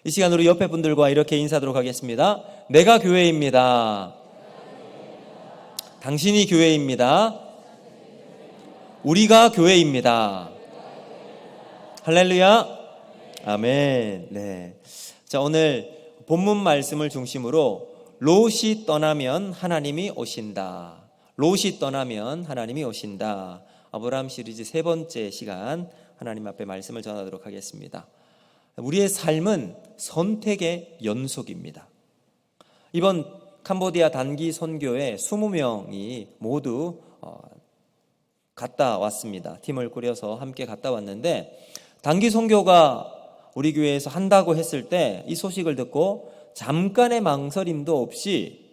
이 시간 우리 옆에 분들과 이렇게 인사하도록 하겠습니다. 내가 교회입니다. 당신이 교회입니다. 우리가 교회입니다. 할렐루야. 아멘. 네. 자, 오늘 본문 말씀을 중심으로 롯이 떠나면 하나님이 오신다. 롯이 떠나면 하나님이 오신다. 아브라함 시리즈 세 번째 시간 하나님 앞에 말씀을 전하도록 하겠습니다. 우리의 삶은 선택의 연속입니다. 이번 캄보디아 단기 선교에 20명이 모두 갔다 왔습니다. 팀을 꾸려서 함께 갔다 왔는데, 단기 선교가 우리 교회에서 한다고 했을 때 이 소식을 듣고 잠깐의 망설임도 없이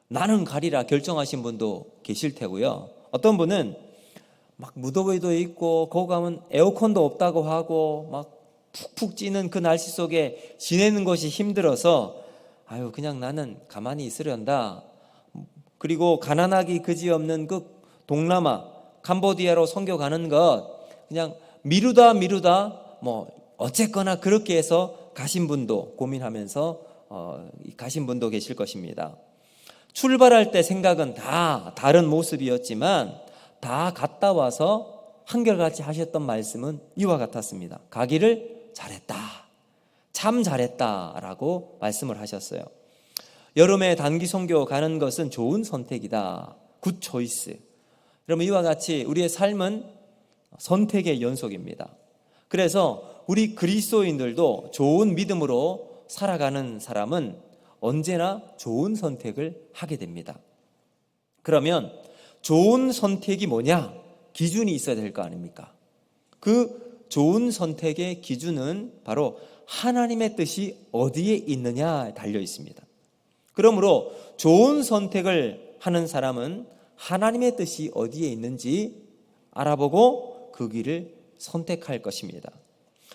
나는 가리라 결정하신 분도 계실 테고요. 어떤 분은 막 무더위도 있고 거기 가면 에어컨도 없다고 하고 막 푹푹 찌는 그 날씨 속에 지내는 것이 힘들어서 그냥 나는 가만히 있으련다. 그리고 가난하기 그지없는 그 동남아 캄보디아로 선교 가는 것 그냥 미루다 어쨌거나 그렇게 해서 가신 분도 고민하면서 가신 분도 계실 것입니다. 출발할 때 생각은 다 다른 모습이었지만 다 갔다 와서 한결같이 하셨던 말씀은 이와 같았습니다. 가기를 잘했다, 참 잘했다라고 말씀을 하셨어요. 여름에 단기 선교 가는 것은 좋은 선택이다, 굿 초이스. 그러면 이와 같이 우리의 삶은 선택의 연속입니다. 그래서 우리 그리스도인들도 좋은 믿음으로 살아가는 사람은 언제나 좋은 선택을 하게 됩니다. 그러면 좋은 선택이 뭐냐? 기준이 있어야 될 거 아닙니까? 그 좋은 선택의 기준은 바로 하나님의 뜻이 어디에 있느냐에 달려 있습니다. 그러므로 좋은 선택을 하는 사람은 하나님의 뜻이 어디에 있는지 알아보고 그 길을 선택할 것입니다.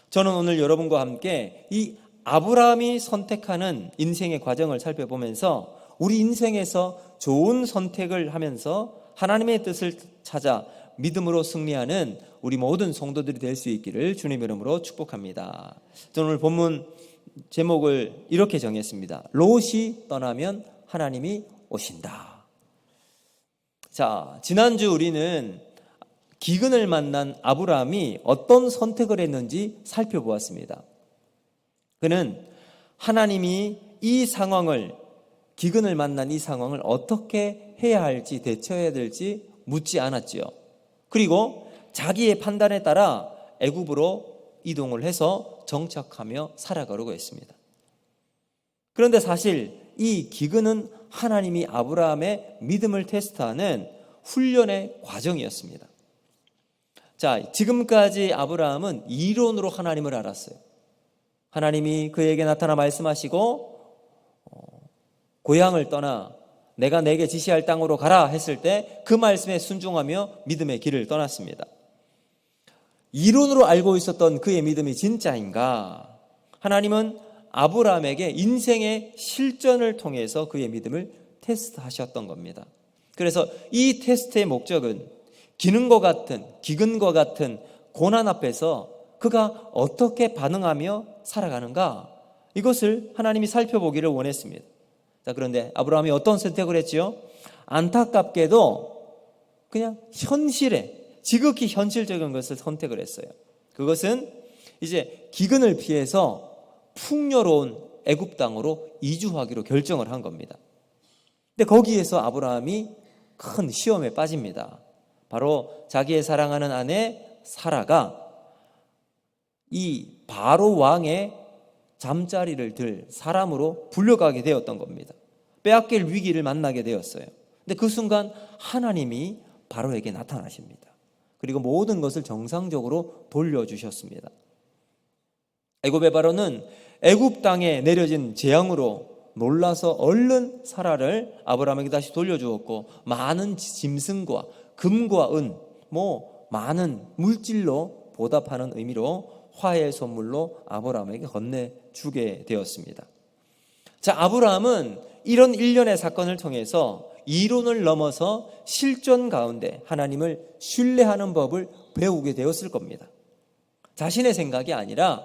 저는 오늘 여러분과 함께 이 아브라함이 선택하는 인생의 과정을 살펴보면서 우리 인생에서 좋은 선택을 하면서 하나님의 뜻을 찾아 믿음으로 승리하는 우리 모든 성도들이 될 수 있기를 주님의 이름으로 축복합니다. 저는 오늘 본문 제목을 이렇게 정했습니다. 롯이 떠나면 하나님이 오신다. 자, 지난주 우리는 기근을 만난 아브라함이 어떤 선택을 했는지 살펴보았습니다. 그는 하나님이 이 상황을, 기근을 만난 이 상황을 어떻게 해야 할지, 대처해야 될지 묻지 않았지요. 그리고 자기의 판단에 따라 애굽으로 이동을 해서 정착하며 살아가려고 했습니다. 그런데 사실 이 기근은 하나님이 아브라함의 믿음을 테스트하는 훈련의 과정이었습니다. 자, 지금까지 아브라함은 이론으로 하나님을 알았어요. 하나님이 그에게 나타나 말씀하시고 고향을 떠나 내가 내게 지시할 땅으로 가라 했을 때 그 말씀에 순종하며 믿음의 길을 떠났습니다. 이론으로 알고 있었던 그의 믿음이 진짜인가? 하나님은 아브라함에게 인생의 실전을 통해서 그의 믿음을 테스트하셨던 겁니다. 그래서 이 테스트의 목적은 기근과 같은 고난 앞에서 그가 어떻게 반응하며 살아가는가? 이것을 하나님이 살펴보기를 원했습니다. 자, 그런데 아브라함이 어떤 선택을 했지요? 안타깝게도 그냥 지극히 현실적인 것을 선택을 했어요. 그것은 이제 기근을 피해서 풍요로운 애굽 땅으로 이주하기로 결정을 한 겁니다. 근데 거기에서 아브라함이 큰 시험에 빠집니다. 바로 자기의 사랑하는 아내 사라가 이 바로 왕의 잠자리를 들 사람으로 불려가게 되었던 겁니다. 빼앗길 위기를 만나게 되었어요. 근데 그 순간 하나님이 바로에게 나타나십니다. 그리고 모든 것을 정상적으로 돌려주셨습니다. 애굽의 바로는 애굽 땅에 내려진 재앙으로 놀라서 얼른 사라를 아브라함에게 다시 돌려주었고, 많은 짐승과 금과 은, 많은 물질로 보답하는 의미로 화해의 선물로 아브라함에게 건네주게 되었습니다. 자, 아브라함은 이런 일련의 사건을 통해서 이론을 넘어서 실전 가운데 하나님을 신뢰하는 법을 배우게 되었을 겁니다. 자신의 생각이 아니라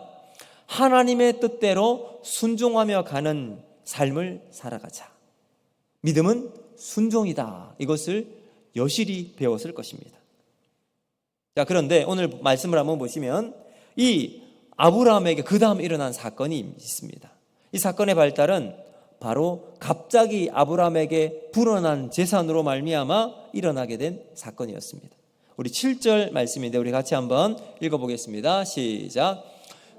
하나님의 뜻대로 순종하며 가는 삶을 살아가자. 믿음은 순종이다. 이것을 여실히 배웠을 것입니다. 자, 그런데 오늘 말씀을 한번 보시면 이 아브라함에게 그 다음 일어난 사건이 있습니다. 이 사건의 발달은 바로 갑자기 아브라함에게 불어난 재산으로 말미암아 일어나게 된 사건이었습니다. 우리 7절 말씀인데 우리 같이 한번 읽어보겠습니다. 시작.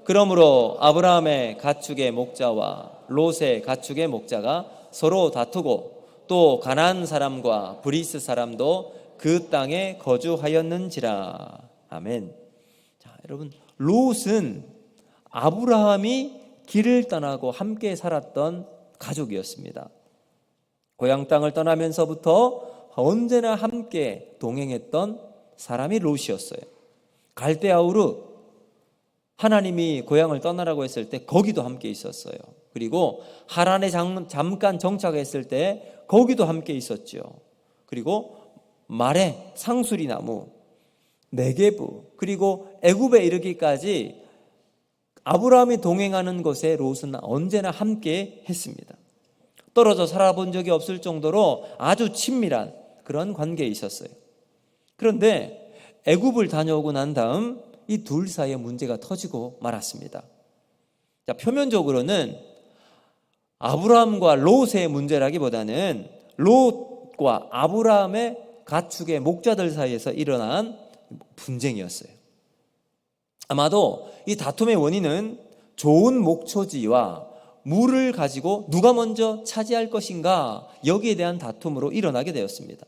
그러므로 아브라함의 가축의 목자와 롯의 가축의 목자가 서로 다투고 또 가나안 사람과 브리스 사람도 그 땅에 거주하였는지라. 아멘. 자, 여러분, 롯은 아브라함이 길을 떠나고 함께 살았던 가족이었습니다. 고향 땅을 떠나면서부터 언제나 함께 동행했던 사람이 롯이었어요. 갈대아우르, 하나님이 고향을 떠나라고 했을 때 거기도 함께 있었어요. 그리고 하란에 잠깐 정착했을 때 거기도 함께 있었죠. 그리고 말에 상수리 나무, 네게부, 그리고 애굽에 이르기까지 아브라함이 동행하는 곳에 롯은 언제나 함께 했습니다. 떨어져 살아본 적이 없을 정도로 아주 친밀한 그런 관계에 있었어요. 그런데 애굽을 다녀오고 난 다음 이 둘 사이에 문제가 터지고 말았습니다. 자, 표면적으로는 아브라함과 롯의 문제라기보다는 롯과 아브라함의 가축의 목자들 사이에서 일어난 분쟁이었어요. 아마도 이 다툼의 원인은 좋은 목초지와 물을 가지고 누가 먼저 차지할 것인가, 여기에 대한 다툼으로 일어나게 되었습니다.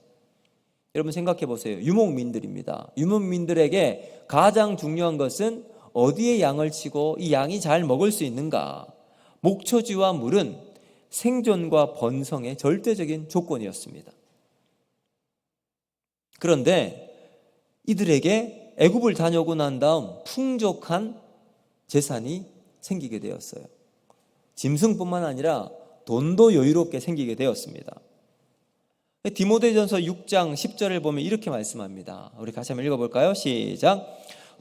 여러분 생각해 보세요. 유목민들입니다. 유목민들에게 가장 중요한 것은 어디에 양을 치고 이 양이 잘 먹을 수 있는가. 목초지와 물은 생존과 번성의 절대적인 조건이었습니다. 그런데 이들에게 애굽을 다녀오고 난 다음 풍족한 재산이 생기게 되었어요. 짐승뿐만 아니라 돈도 여유롭게 생기게 되었습니다. 디모데전서 6장 10절을 보면 이렇게 말씀합니다. 우리 같이 한번 읽어볼까요? 시작.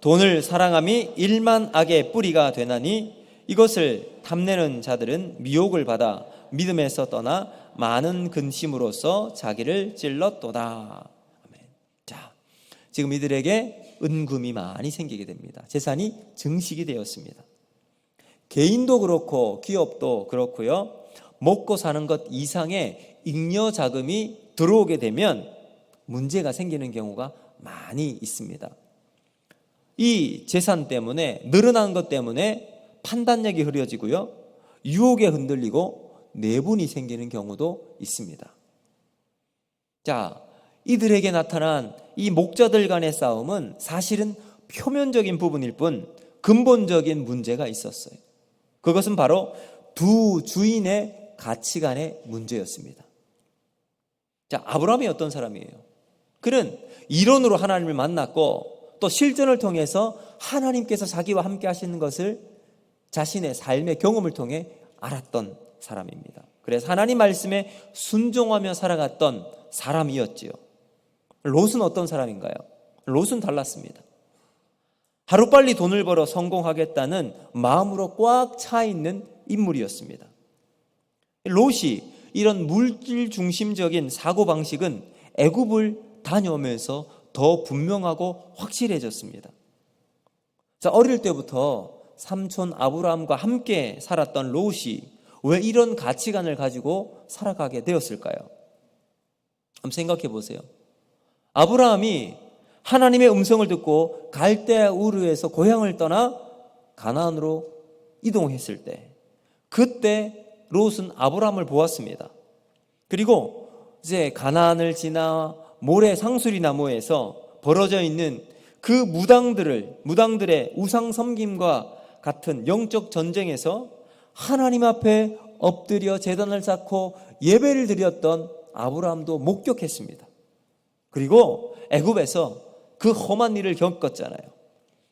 돈을 사랑함이 일만 악의 뿌리가 되나니 이것을 탐내는 자들은 미혹을 받아 믿음에서 떠나 많은 근심으로써 자기를 찔렀도다. 아멘. 자, 지금 이들에게 은금이 많이 생기게 됩니다. 재산이 증식이 되었습니다. 개인도 그렇고 기업도 그렇고요. 먹고 사는 것 이상의 잉여 자금이 들어오게 되면 문제가 생기는 경우가 많이 있습니다. 이 재산 때문에, 늘어난 것 때문에 판단력이 흐려지고요, 유혹에 흔들리고 내분이 생기는 경우도 있습니다. 자, 이들에게 나타난 이 목자들 간의 싸움은 사실은 표면적인 부분일 뿐 근본적인 문제가 있었어요. 그것은 바로 두 주인의 가치관의 문제였습니다. 자, 아브라함이 어떤 사람이에요? 그는 이론으로 하나님을 만났고 또 실전을 통해서 하나님께서 자기와 함께 하시는 것을 자신의 삶의 경험을 통해 알았던 사람입니다. 그래서 하나님 말씀에 순종하며 살아갔던 사람이었지요. 롯은 어떤 사람인가요? 롯은 달랐습니다. 하루빨리 돈을 벌어 성공하겠다는 마음으로 꽉 차 있는 인물이었습니다. 롯이 이런 물질 중심적인 사고방식은 애굽을 다녀오면서 더 분명하고 확실해졌습니다. 자, 어릴 때부터 삼촌 아브라함과 함께 살았던 롯이 왜 이런 가치관을 가지고 살아가게 되었을까요? 한번 생각해 보세요. 아브라함이 하나님의 음성을 듣고 갈대아 우르에서 고향을 떠나 가나안으로 이동했을 때, 그때 롯은 아브라함을 보았습니다. 그리고 이제 가나안을 지나 모래 상수리 나무에서 벌어져 있는 그 무당들의 우상 섬김과 같은 영적 전쟁에서 하나님 앞에 엎드려 제단을 쌓고 예배를 드렸던 아브라함도 목격했습니다. 그리고 애굽에서 그 험한 일을 겪었잖아요.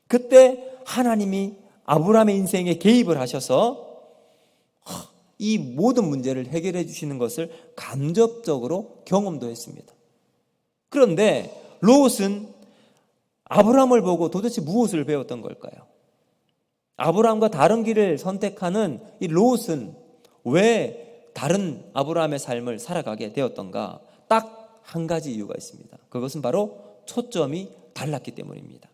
그때 하나님이 아브라함의 인생에 개입을 하셔서 이 모든 문제를 해결해 주시는 것을 간접적으로 경험도 했습니다. 그런데 롯은 아브라함을 보고 도대체 무엇을 배웠던 걸까요? 아브라함과 다른 길을 선택하는 이 롯은 왜 다른 아브라함의 삶을 살아가게 되었던가? 딱 한 가지 이유가 있습니다. 그것은 바로 초점이 달랐기 때문입니다.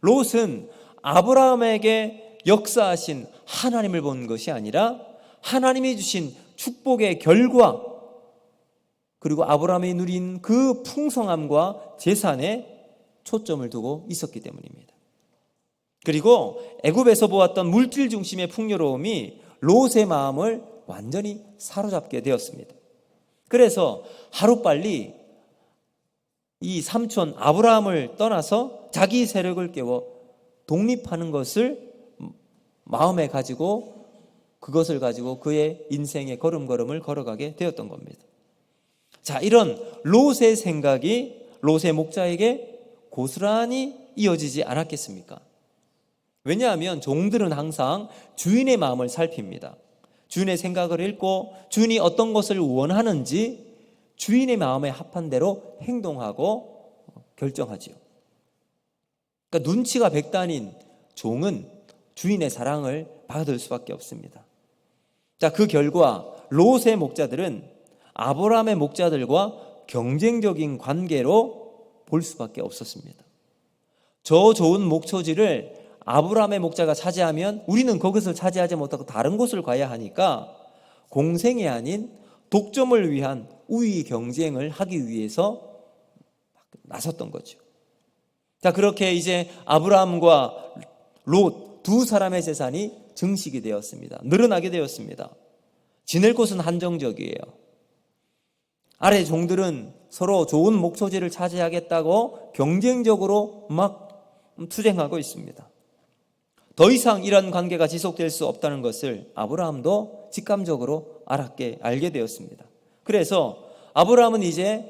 롯은 아브라함에게 역사하신 하나님을 본 것이 아니라 하나님이 주신 축복의 결과, 그리고 아브라함이 누린 그 풍성함과 재산에 초점을 두고 있었기 때문입니다. 그리고 애굽에서 보았던 물질 중심의 풍요로움이 롯의 마음을 완전히 사로잡게 되었습니다. 그래서 하루빨리 이 삼촌 아브라함을 떠나서 자기 세력을 깨워 독립하는 것을 마음에 가지고 그것을 가지고 그의 인생의 걸음걸음을 걸어가게 되었던 겁니다. 자, 이런 롯의 생각이 롯의 목자에게 고스란히 이어지지 않았겠습니까? 왜냐하면 종들은 항상 주인의 마음을 살핍니다. 주인의 생각을 읽고 주인이 어떤 것을 원하는지 주인의 마음에 합한 대로 행동하고 결정하지요. 그러니까 눈치가 백단인 종은 주인의 사랑을 받을 수밖에 없습니다. 자, 그 결과 롯의 목자들은 아브라함의 목자들과 경쟁적인 관계로 볼 수밖에 없었습니다. 저 좋은 목초지를 아브라함의 목자가 차지하면 우리는 그것을 차지하지 못하고 다른 곳을 가야 하니까 공생이 아닌 독점을 위한 우위 경쟁을 하기 위해서 나섰던 거죠. 자, 그렇게 이제 아브라함과 롯 두 사람의 재산이 증식이 되었습니다. 늘어나게 되었습니다. 지낼 곳은 한정적이에요. 아래 종들은 서로 좋은 목초지를 차지하겠다고 경쟁적으로 막 투쟁하고 있습니다. 더 이상 이런 관계가 지속될 수 없다는 것을 아브라함도 직감적으로 알게 되었습니다. 그래서 아브라함은 이제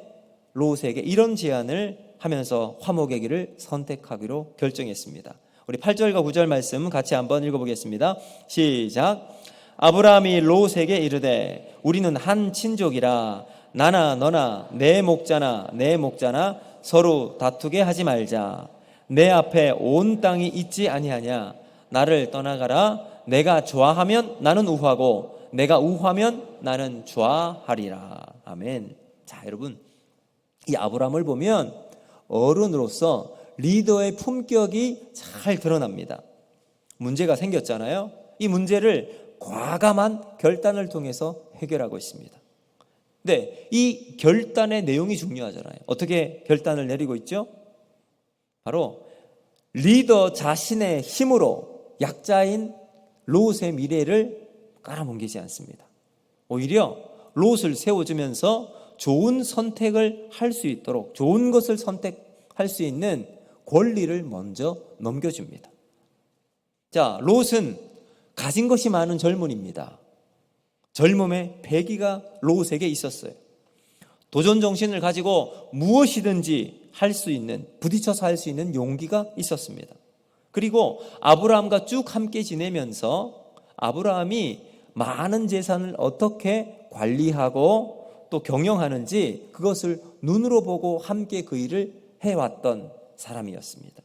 롯에게 이런 제안을 하면서 화목의 길을 선택하기로 결정했습니다. 우리 8절과 9절 말씀 같이 한번 읽어보겠습니다. 시작. 아브라함이 롯에게 이르되 우리는 한 친족이라 나나 너나 내 목자나 내 목자나 서로 다투게 하지 말자. 내 앞에 온 땅이 있지 아니하냐. 나를 떠나가라. 내가 좋아하면 나는 우하고 내가 우하면 나는 좋아하리라. 아멘. 자, 여러분, 이 아브라함을 보면 어른으로서 리더의 품격이 잘 드러납니다. 문제가 생겼잖아요. 이 문제를 과감한 결단을 통해서 해결하고 있습니다. 근데 이 결단의 내용이 중요하잖아요. 어떻게 결단을 내리고 있죠? 바로 리더 자신의 힘으로 약자인 롯의 미래를 깔아뭉개지 않습니다. 오히려 롯을 세워주면서 좋은 선택을 할 수 있도록 좋은 것을 선택할 수 있는 권리를 먼저 넘겨줍니다. 자, 롯은 가진 것이 많은 젊은입니다. 젊음의 패기가 롯에게 있었어요. 도전 정신을 가지고 무엇이든지 할 수 있는, 부딪혀서 할 수 있는 용기가 있었습니다. 그리고 아브라함과 쭉 함께 지내면서 아브라함이 많은 재산을 어떻게 관리하고 또 경영하는지 그것을 눈으로 보고 함께 그 일을 해왔던 사람이었습니다.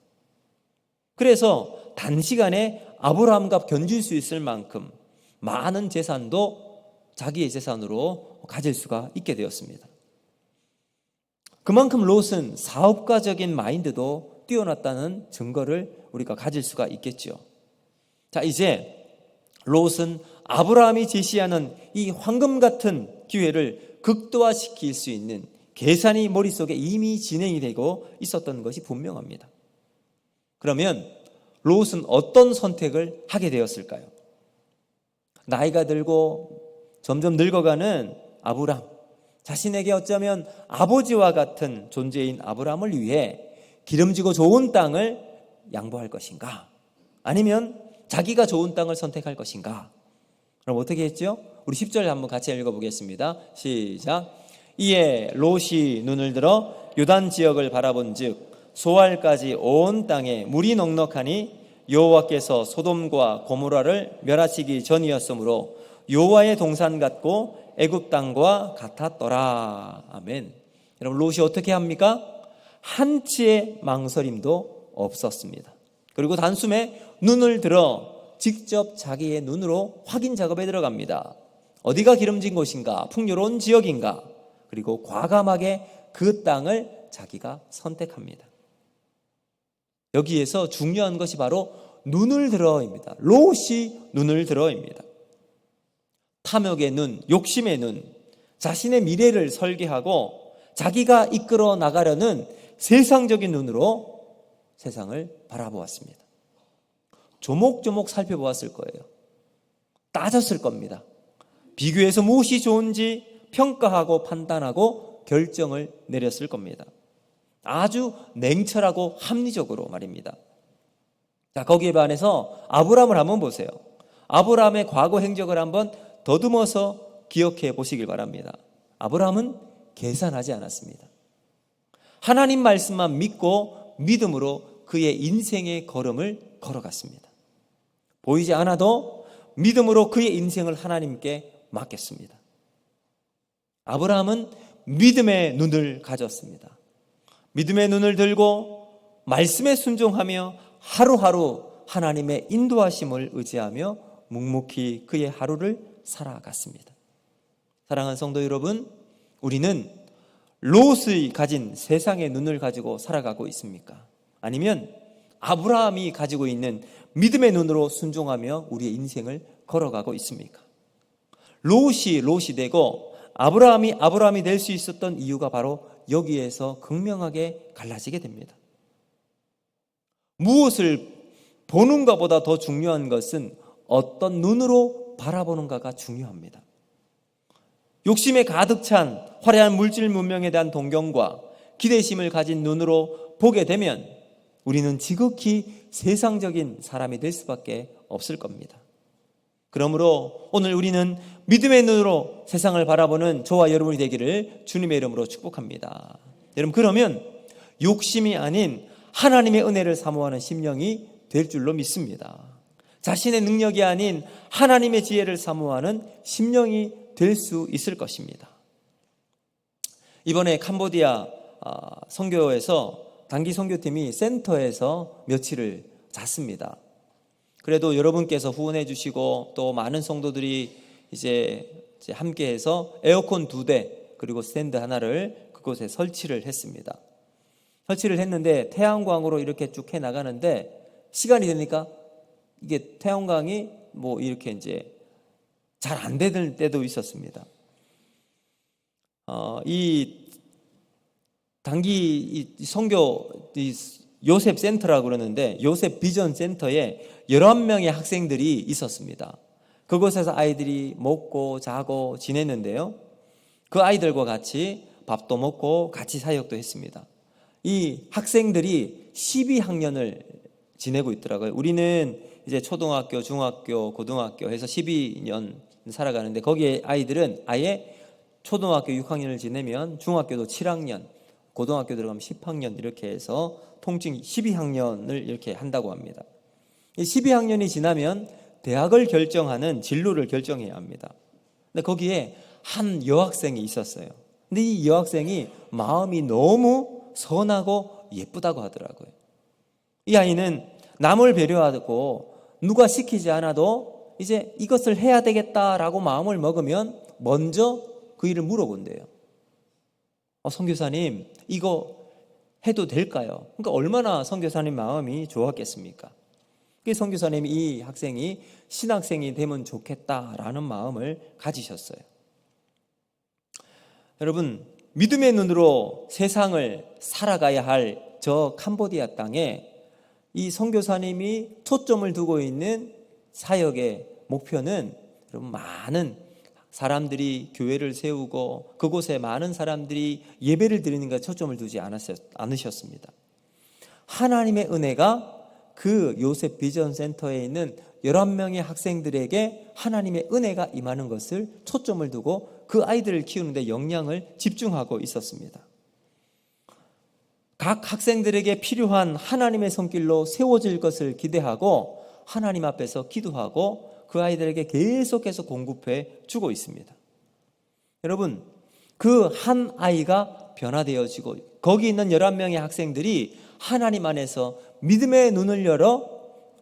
그래서 단시간에 아브라함과 견줄 수 있을 만큼 많은 재산도 자기의 재산으로 가질 수가 있게 되었습니다. 그만큼 롯은 사업가적인 마인드도 뛰어났다는 증거를 우리가 가질 수가 있겠죠. 자, 이제 롯은 아브라함이 제시하는 이 황금 같은 기회를 극도화시킬 수 있는 계산이 머릿속에 이미 진행이 되고 있었던 것이 분명합니다. 그러면 롯은 어떤 선택을 하게 되었을까요? 나이가 들고 점점 늙어가는 아브라함, 자신에게 어쩌면 아버지와 같은 존재인 아브라함을 위해 기름지고 좋은 땅을 양보할 것인가? 아니면 자기가 좋은 땅을 선택할 것인가? 그럼 어떻게 했죠? 우리 10절 한번 같이 읽어보겠습니다. 시작. 이에 롯이 눈을 들어 요단 지역을 바라본즉 소알까지 온 땅에 물이 넉넉하니 여호와께서 소돔과 고모라를 멸하시기 전이었으므로 여호와의 동산 같고 애굽 땅과 같았더라. 아멘. 여러분, 롯이 어떻게 합니까? 한치의 망설임도 없었습니다. 그리고 단숨에 눈을 들어 직접 자기의 눈으로 확인 작업에 들어갑니다. 어디가 기름진 곳인가, 풍요로운 지역인가, 그리고 과감하게 그 땅을 자기가 선택합니다. 여기에서 중요한 것이 바로 눈을 들어입니다. 롯이 눈을 들어입니다. 탐욕의 눈, 욕심의 눈, 자신의 미래를 설계하고 자기가 이끌어 나가려는 세상적인 눈으로 세상을 바라보았습니다. 조목조목 살펴보았을 거예요. 따졌을 겁니다. 비교해서 무엇이 좋은지 평가하고 판단하고 결정을 내렸을 겁니다. 아주 냉철하고 합리적으로 말입니다. 자, 거기에 반해서 아브라함을 한번 보세요. 아브라함의 과거 행적을 한번 더듬어서 기억해 보시길 바랍니다. 아브라함은 계산하지 않았습니다. 하나님 말씀만 믿고 믿음으로 그의 인생의 걸음을 걸어갔습니다. 보이지 않아도 믿음으로 그의 인생을 하나님께 맡겼습니다. 아브라함은 믿음의 눈을 가졌습니다. 믿음의 눈을 들고 말씀에 순종하며 하루하루 하나님의 인도하심을 의지하며 묵묵히 그의 하루를 살아갔습니다. 사랑하는 성도 여러분, 우리는 롯의 가진 세상의 눈을 가지고 살아가고 있습니까? 아니면 아브라함이 가지고 있는 믿음의 눈으로 순종하며 우리의 인생을 걸어가고 있습니까? 롯이 되고 아브라함이 될 수 있었던 이유가 바로 여기에서 극명하게 갈라지게 됩니다. 무엇을 보는 것보다 더 중요한 것은 어떤 눈으로 바라보는가가 중요합니다. 욕심에 가득 찬 화려한 물질 문명에 대한 동경과 기대심을 가진 눈으로 보게 되면 우리는 지극히 세상적인 사람이 될 수밖에 없을 겁니다. 그러므로 오늘 우리는 믿음의 눈으로 세상을 바라보는 저와 여러분이 되기를 주님의 이름으로 축복합니다. 여러분, 그러면 욕심이 아닌 하나님의 은혜를 사모하는 심령이 될 줄로 믿습니다. 자신의 능력이 아닌 하나님의 지혜를 사모하는 심령이 될 수 있을 것입니다. 이번에 캄보디아 선교에서 단기 선교팀이 센터에서 며칠을 잤습니다. 그래도 여러분께서 후원해 주시고 또 많은 성도들이 이제 함께해서 에어컨 2대 그리고 스탠드 하나를 그곳에 설치를 했습니다. 설치를 했는데 태양광으로 이렇게 쭉 해 나가는데 시간이 되니까 이게 태양광이 뭐 이렇게 이제 잘 안 되는 때도 있었습니다. 이 단기 선교 요셉 센터라고 그러는데 요셉 비전 센터에 11명의 학생들이 있었습니다. 그곳에서 아이들이 먹고 자고 지냈는데요. 그 아이들과 같이 밥도 먹고 같이 사역도 했습니다. 이 학생들이 12학년을 지내고 있더라고요. 우리는 이제 초등학교, 중학교, 고등학교 해서 12년 살아가는데 거기에 아이들은 아예 초등학교 6학년을 지내면 중학교도 7학년, 고등학교 들어가면 10학년 이렇게 해서 통칭 12학년을 이렇게 한다고 합니다. 이 12학년이 지나면 대학을 결정하는 진로를 결정해야 합니다. 근데 거기에 한 여학생이 있었어요. 근데 이 여학생이 마음이 너무 선하고 예쁘다고 하더라고요. 이 아이는 남을 배려하고 누가 시키지 않아도 이제 이것을 해야 되겠다라고 마음을 먹으면 먼저 그 일을 물어본대요. 선교사님, 이거 해도 될까요? 그러니까 얼마나 선교사님 마음이 좋았겠습니까? 그 선교사님이 이 학생이 신학생이 되면 좋겠다라는 마음을 가지셨어요. 여러분, 믿음의 눈으로 세상을 살아가야 할 저 캄보디아 땅에 이 선교사님이 초점을 두고 있는 사역의 목표는 여러분 많은 사람들이 교회를 세우고 그곳에 많은 사람들이 예배를 드리는 것에 초점을 두지 않으셨습니다. 하나님의 은혜가 그 요셉 비전 센터에 있는 11명의 학생들에게 하나님의 은혜가 임하는 것을 초점을 두고 그 아이들을 키우는 데 역량을 집중하고 있었습니다. 각 학생들에게 필요한 하나님의 손길로 세워질 것을 기대하고 하나님 앞에서 기도하고 그 아이들에게 계속해서 공급해 주고 있습니다. 여러분, 그 한 아이가 변화되어지고 거기 있는 11명의 학생들이 하나님 안에서 믿음의 눈을 열어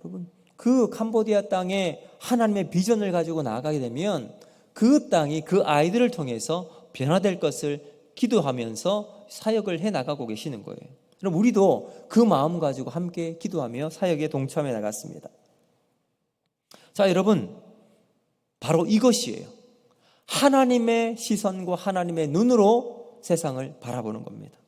여러분 그 캄보디아 땅에 하나님의 비전을 가지고 나아가게 되면 그 땅이 그 아이들을 통해서 변화될 것을 기도하면서 사역을 해나가고 계시는 거예요. 그럼 우리도 그 마음 가지고 함께 기도하며 사역에 동참해 나갔습니다. 자, 여러분, 바로 이것이에요. 하나님의 시선과 하나님의 눈으로 세상을 바라보는 겁니다.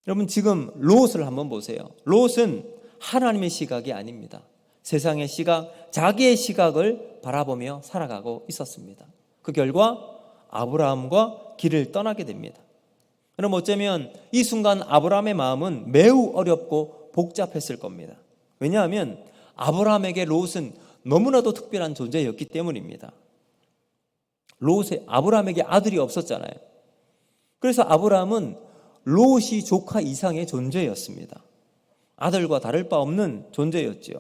여러분, 지금 롯을 한번 보세요. 롯은 하나님의 시각이 아닙니다. 세상의 시각, 자기의 시각을 바라보며 살아가고 있었습니다. 그 결과 아브라함과 길을 떠나게 됩니다. 그럼 어쩌면 이 순간 아브라함의 마음은 매우 어렵고 복잡했을 겁니다. 왜냐하면 아브라함에게 롯은 너무나도 특별한 존재였기 때문입니다. 아브라함에게 아들이 없었잖아요. 그래서 아브라함은 롯이 조카 이상의 존재였습니다. 아들과 다를 바 없는 존재였죠.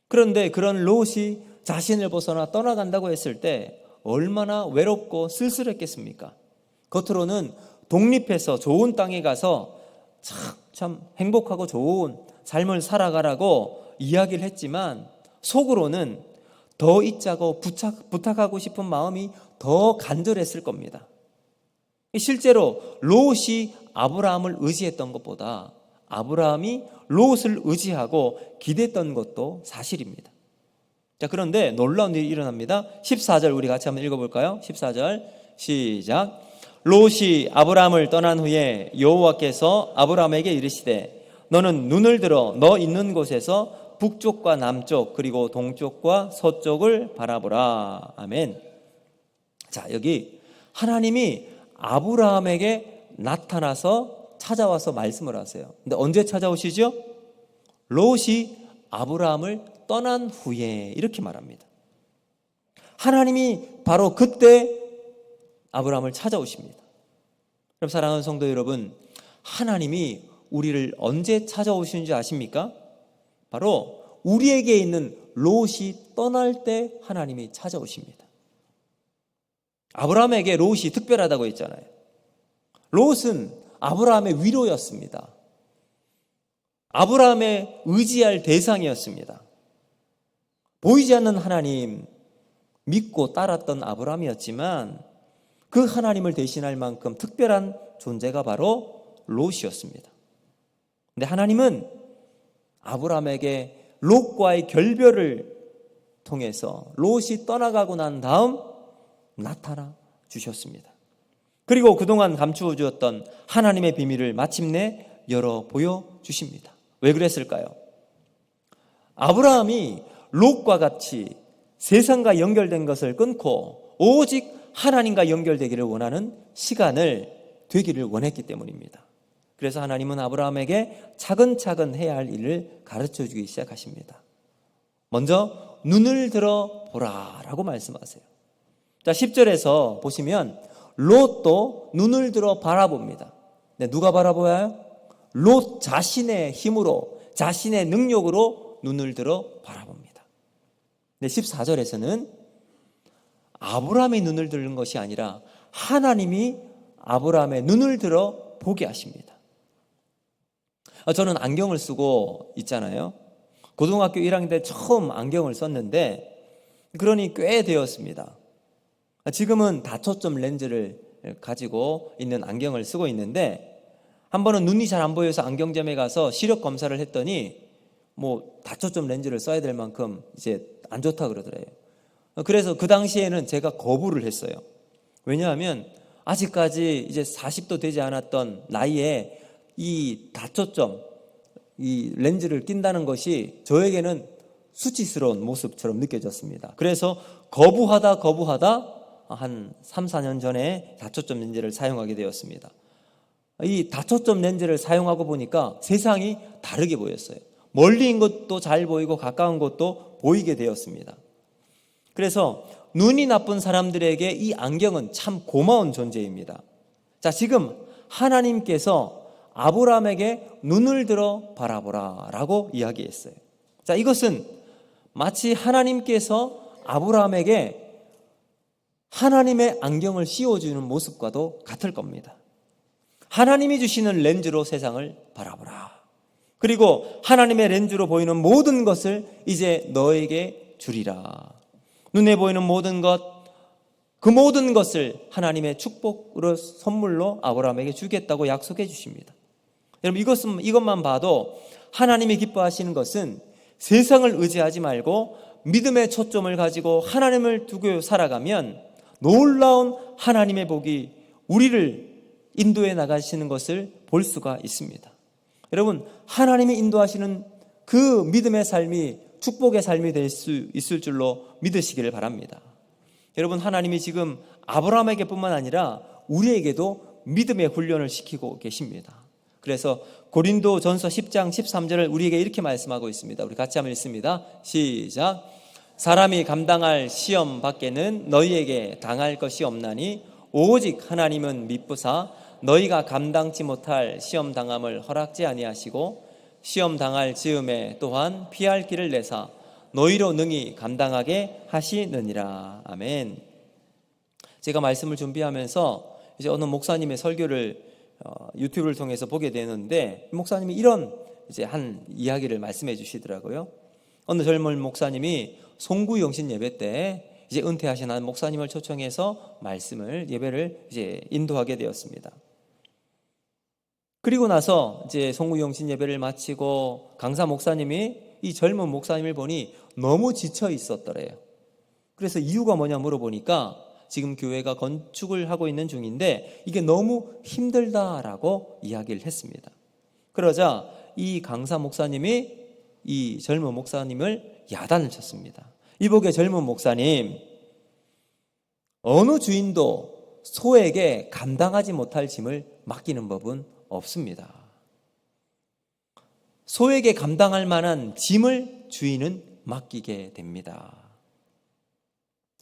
그런데 그런 롯이 자신을 벗어나 떠나간다고 했을 때 얼마나 외롭고 쓸쓸했겠습니까? 겉으로는 독립해서 좋은 땅에 가서 참 행복하고 좋은 삶을 살아가라고 이야기를 했지만 속으로는 더 있자고 부탁하고 싶은 마음이 더 간절했을 겁니다. 실제로 롯이 아브라함을 의지했던 것보다 아브라함이 롯을 의지하고 기댔던 것도 사실입니다. 자, 그런데 놀라운 일이 일어납니다. 14절 우리 같이 한번 읽어볼까요? 14절 시작. 롯이 아브라함을 떠난 후에 여호와께서 아브라함에게 이르시되 너는 눈을 들어 너 있는 곳에서 북쪽과 남쪽 그리고 동쪽과 서쪽을 바라보라. 아멘. 자, 여기 하나님이 아브라함에게 나타나서 찾아와서 말씀을 하세요. 근데 언제 찾아오시죠? 롯이 아브라함을 떠난 후에 이렇게 말합니다. 하나님이 바로 그때 아브라함을 찾아오십니다. 그럼 사랑하는 성도 여러분, 하나님이 우리를 언제 찾아오시는지 아십니까? 바로 우리에게 있는 롯이 떠날 때 하나님이 찾아오십니다. 아브라함에게 롯이 특별하다고 했잖아요. 롯은 아브라함의 위로였습니다. 아브라함의 의지할 대상이었습니다. 보이지 않는 하나님 믿고 따랐던 아브라함이었지만 그 하나님을 대신할 만큼 특별한 존재가 바로 롯이었습니다. 근데 하나님은 아브라함에게 롯과의 결별을 통해서 롯이 떠나가고 난 다음 나타나 주셨습니다. 그리고 그동안 감추어 주었던 하나님의 비밀을 마침내 열어 보여주십니다. 왜 그랬을까요? 아브라함이 롯과 같이 세상과 연결된 것을 끊고 오직 하나님과 연결되기를 원하는 시간을 되기를 원했기 때문입니다. 그래서 하나님은 아브라함에게 차근차근 해야 할 일을 가르쳐주기 시작하십니다. 먼저 눈을 들어 보라라고 말씀하세요. 자, 10절에서 보시면 롯도 눈을 들어 바라봅니다. 네, 누가 바라보아요? 롯 자신의 힘으로, 자신의 능력으로 눈을 들어 바라봅니다. 네, 14절에서는 아브라함의 눈을 들는 것이 아니라 하나님이 아브라함의 눈을 들어 보게 하십니다. 저는 안경을 쓰고 있잖아요. 고등학교 1학년 때 처음 안경을 썼는데 그러니 꽤 되었습니다. 지금은 다초점 렌즈를 가지고 있는 안경을 쓰고 있는데 한 번은 눈이 잘 안 보여서 안경점에 가서 시력 검사를 했더니 다초점 렌즈를 써야 될 만큼 이제 안 좋다 그러더래요. 그래서 그 당시에는 제가 거부를 했어요. 왜냐하면 아직까지 이제 40도 되지 않았던 나이에 이 다초점, 이 렌즈를 낀다는 것이 저에게는 수치스러운 모습처럼 느껴졌습니다. 그래서 거부하다 한 3, 4년 전에 다초점 렌즈를 사용하게 되었습니다. 이 다초점 렌즈를 사용하고 보니까 세상이 다르게 보였어요. 멀리인 것도 잘 보이고 가까운 것도 보이게 되었습니다. 그래서 눈이 나쁜 사람들에게 이 안경은 참 고마운 존재입니다. 자, 지금 하나님께서 아브라함에게 눈을 들어 바라보라 라고 이야기했어요. 자, 이것은 마치 하나님께서 아브라함에게 하나님의 안경을 씌워주는 모습과도 같을 겁니다. 하나님이 주시는 렌즈로 세상을 바라보라. 그리고 하나님의 렌즈로 보이는 모든 것을 이제 너에게 주리라. 눈에 보이는 모든 것, 그 모든 것을 하나님의 축복으로 선물로 아브라함에게 주겠다고 약속해 주십니다. 여러분, 이것만 봐도 하나님이 기뻐하시는 것은 세상을 의지하지 말고 믿음의 초점을 가지고 하나님을 두고 살아가면 놀라운 하나님의 복이 우리를 인도해 나가시는 것을 볼 수가 있습니다. 여러분, 하나님이 인도하시는 그 믿음의 삶이 축복의 삶이 될 수 있을 줄로 믿으시기를 바랍니다. 여러분, 하나님이 지금 아브라함에게 뿐만 아니라 우리에게도 믿음의 훈련을 시키고 계십니다. 그래서 고린도전서 10장 13절을 우리에게 이렇게 말씀하고 있습니다. 우리 같이 한번 읽습니다. 시작. 사람이 감당할 시험 밖에는 너희에게 당할 것이 없나니 오직 하나님은 미쁘사 너희가 감당치 못할 시험 당함을 허락지 아니하시고 시험 당할 즈음에 또한 피할 길을 내사 너희로 능히 감당하게 하시느니라. 아멘. 제가 말씀을 준비하면서 이제 어느 목사님의 설교를 유튜브를 통해서 보게 되는데, 목사님이 이런 이제 한 이야기를 말씀해 주시더라고요. 어느 젊은 목사님이 송구 영신 예배 때 이제 은퇴하신 한 목사님을 초청해서 예배를 이제 인도하게 되었습니다. 그리고 나서 이제 송구 영신 예배를 마치고 강사 목사님이 이 젊은 목사님을 보니 너무 지쳐 있었더래요. 그래서 이유가 뭐냐 물어보니까 지금 교회가 건축을 하고 있는 중인데 이게 너무 힘들다라고 이야기를 했습니다. 그러자 이 강사 목사님이 이 젊은 목사님을 야단을 쳤습니다. 이보게 젊은 목사님, 어느 주인도 소에게 감당하지 못할 짐을 맡기는 법은 없습니다. 소에게 감당할 만한 짐을 주인은 맡기게 됩니다.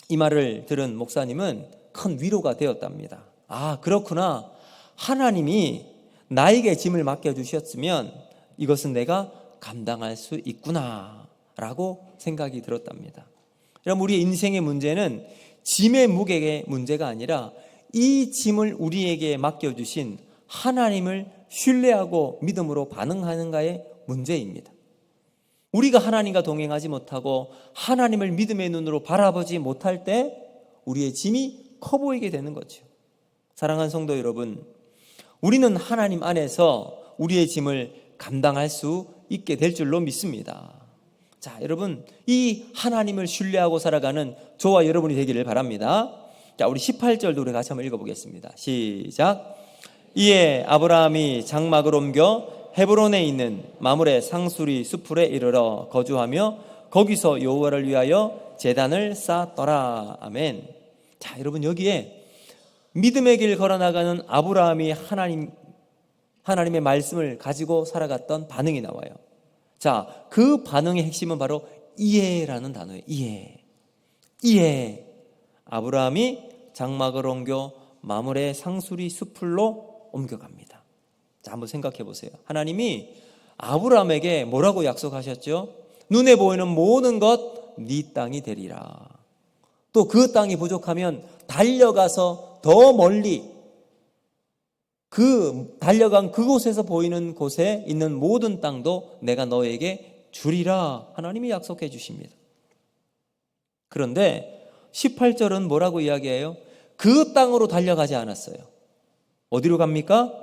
이 말을 들은 목사님은 큰 위로가 되었답니다. 아, 그렇구나. 하나님이 나에게 짐을 맡겨주셨으면 이것은 내가 감당할 수 있구나 라고 생각이 들었답니다. 여러분, 우리의 인생의 문제는 짐의 무게의 문제가 아니라 이 짐을 우리에게 맡겨주신 하나님을 신뢰하고 믿음으로 반응하는가의 문제입니다. 우리가 하나님과 동행하지 못하고 하나님을 믿음의 눈으로 바라보지 못할 때 우리의 짐이 커 보이게 되는 거죠. 사랑하는 성도 여러분, 우리는 하나님 안에서 우리의 짐을 감당할 수 있게 될 줄로 믿습니다. 자, 여러분, 이 하나님을 신뢰하고 살아가는 저와 여러분이 되기를 바랍니다. 자, 우리 18절도 우리 같이 한번 읽어보겠습니다. 시작. 이에 아브라함이 장막을 옮겨 헤브론에 있는 마므레 상수리 수풀에 이르러 거주하며 거기서 여호와를 위하여 제단을 쌓았더라. 아멘. 자, 여러분, 여기에 믿음의 길 걸어나가는 아브라함이 하나님의 말씀을 가지고 살아갔던 반응이 나와요. 자, 그 반응의 핵심은 바로 이해라는 단어예요. 이해. 아브라함이 장막을 옮겨 마므레 상수리 수풀로 옮겨갑니다. 자, 한번 생각해 보세요. 하나님이 아브라함에게 뭐라고 약속하셨죠? 눈에 보이는 모든 것 네 땅이 되리라. 또 그 땅이 부족하면 달려가서 더 멀리 달려간 그곳에서 보이는 곳에 있는 모든 땅도 내가 너에게 주리라. 하나님이 약속해 주십니다. 그런데 18절은 뭐라고 이야기해요? 그 땅으로 달려가지 않았어요. 어디로 갑니까?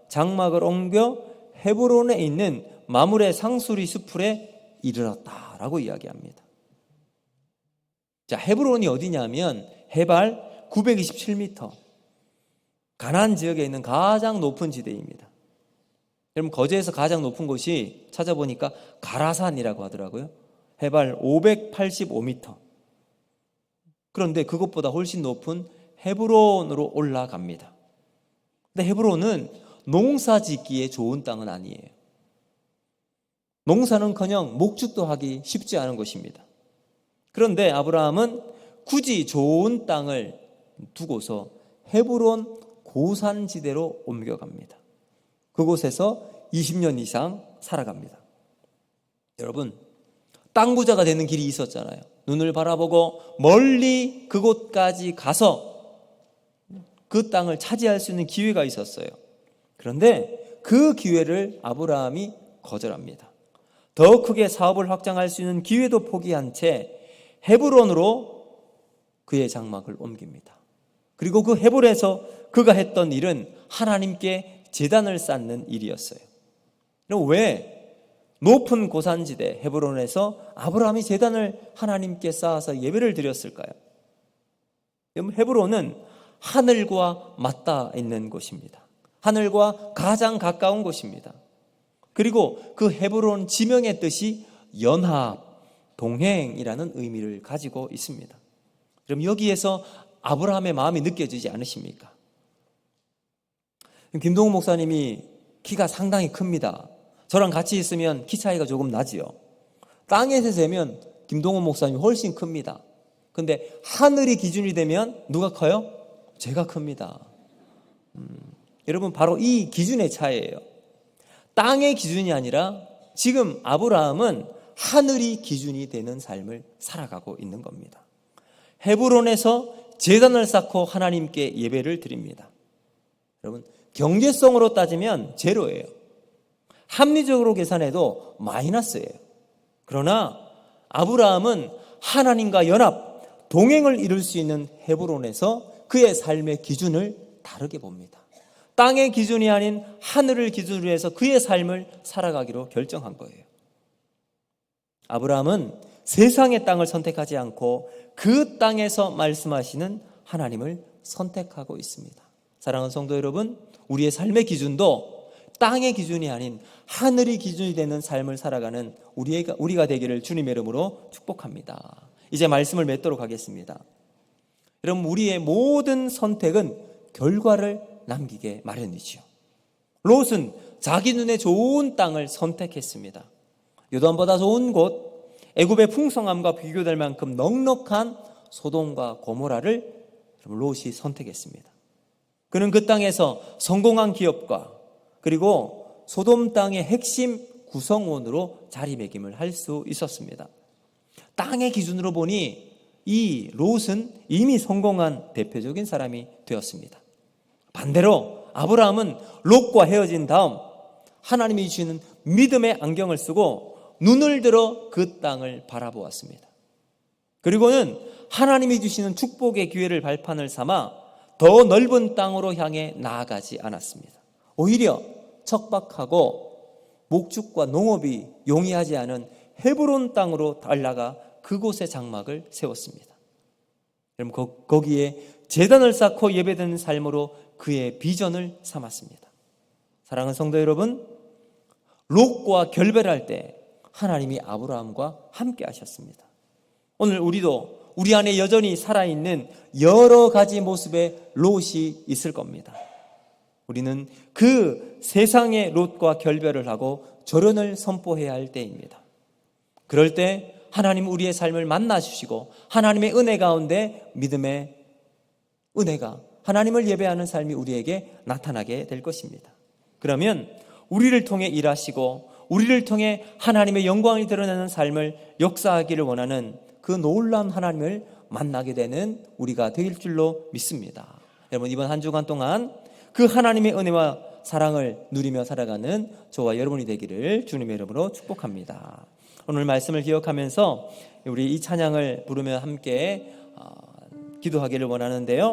장막을 옮겨 헤브론에 있는 마므레 상수리 수풀에 이르렀다라고 이야기합니다. 자, 헤브론이 어디냐면 해발 927m, 가나안 지역에 있는 가장 높은 지대입니다. 여러분, 거제에서 가장 높은 곳이 찾아보니까 가라산이라고 하더라고요. 해발 585m. 그런데 그것보다 훨씬 높은 헤브론으로 올라갑니다. 근데 헤브론은 농사 짓기에 좋은 땅은 아니에요. 농사는커녕 목축도 하기 쉽지 않은 곳입니다. 그런데 아브라함은 굳이 좋은 땅을 두고서 헤브론 고산지대로 옮겨갑니다. 그곳에서 20년 이상 살아갑니다. 여러분, 땅 부자가 되는 길이 있었잖아요. 눈을 바라보고 멀리 그곳까지 가서 그 땅을 차지할 수 있는 기회가 있었어요. 그런데 그 기회를 아브라함이 거절합니다. 더 크게 사업을 확장할 수 있는 기회도 포기한 채 헤브론으로 그의 장막을 옮깁니다. 그리고 그 헤브론에서 그가 했던 일은 하나님께 제단을 쌓는 일이었어요. 그럼 왜 높은 고산지대 헤브론에서 아브라함이 제단을 하나님께 쌓아서 예배를 드렸을까요? 헤브론은 하늘과 맞닿아 있는 곳입니다. 하늘과 가장 가까운 곳입니다. 그리고 그 헤브론 지명의 뜻이 연합, 동행이라는 의미를 가지고 있습니다. 그럼 여기에서 아브라함의 마음이 느껴지지 않으십니까? 김동훈 목사님이 키가 상당히 큽니다. 저랑 같이 있으면 키 차이가 조금 나지요. 땅에서 재면 김동훈 목사님이 훨씬 큽니다. 근데 하늘이 기준이 되면 누가 커요? 제가 큽니다. 여러분, 바로 이 기준의 차이예요. 땅의 기준이 아니라 지금 아브라함은 하늘이 기준이 되는 삶을 살아가고 있는 겁니다. 헤브론에서 제단을 쌓고 하나님께 예배를 드립니다. 여러분, 경제성으로 따지면 제로예요. 합리적으로 계산해도 마이너스예요. 그러나 아브라함은 하나님과 연합, 동행을 이룰 수 있는 헤브론에서 그의 삶의 기준을 다르게 봅니다. 땅의 기준이 아닌 하늘을 기준으로 해서 그의 삶을 살아가기로 결정한 거예요. 아브라함은 세상의 땅을 선택하지 않고 그 땅에서 말씀하시는 하나님을 선택하고 있습니다. 사랑하는 성도 여러분, 우리의 삶의 기준도 땅의 기준이 아닌 하늘이 기준이 되는 삶을 살아가는 우리가 되기를 주님의 이름으로 축복합니다. 이제 말씀을 맺도록 하겠습니다. 여러분, 우리의 모든 선택은 결과를 남기게 마련이지요. 롯은 자기 눈에 좋은 땅을 선택했습니다. 요단보다 좋은 곳, 애굽의 풍성함과 비교될 만큼 넉넉한 소돔과 고모라를 롯이 선택했습니다. 그는 그 땅에서 성공한 기업과 그리고 소돔 땅의 핵심 구성원으로 자리매김을 할 수 있었습니다. 땅의 기준으로 보니 이 롯은 이미 성공한 대표적인 사람이 되었습니다. 반대로 아브라함은 롯과 헤어진 다음 하나님이 주시는 믿음의 안경을 쓰고 눈을 들어 그 땅을 바라보았습니다. 그리고는 하나님이 주시는 축복의 기회를 발판을 삼아 더 넓은 땅으로 향해 나아가지 않았습니다. 오히려 척박하고 목축과 농업이 용이하지 않은 헤브론 땅으로 달려가 그곳에 장막을 세웠습니다. 여러분, 거기에 제단을 쌓고 예배드리는 삶으로 그의 비전을 삼았습니다. 사랑하는 성도 여러분, 롯과 결별할 때 하나님이 아브라함과 함께 하셨습니다. 오늘 우리도 우리 안에 여전히 살아있는 여러 가지 모습의 롯이 있을 겁니다. 우리는 그 세상의 롯과 결별을 하고 절연을 선포해야 할 때입니다. 그럴 때 하나님 우리의 삶을 만나주시고 하나님의 은혜 가운데 믿음의 은혜가 하나님을 예배하는 삶이 우리에게 나타나게 될 것입니다. 그러면 우리를 통해 일하시고 우리를 통해 하나님의 영광을 드러내는 삶을 역사하기를 원하는 그 놀라운 하나님을 만나게 되는 우리가 될 줄로 믿습니다. 여러분, 이번 한 주간 동안 그 하나님의 은혜와 사랑을 누리며 살아가는 저와 여러분이 되기를 주님의 이름으로 축복합니다. 오늘 말씀을 기억하면서 우리 이 찬양을 부르며 함께 기도하기를 원하는데요.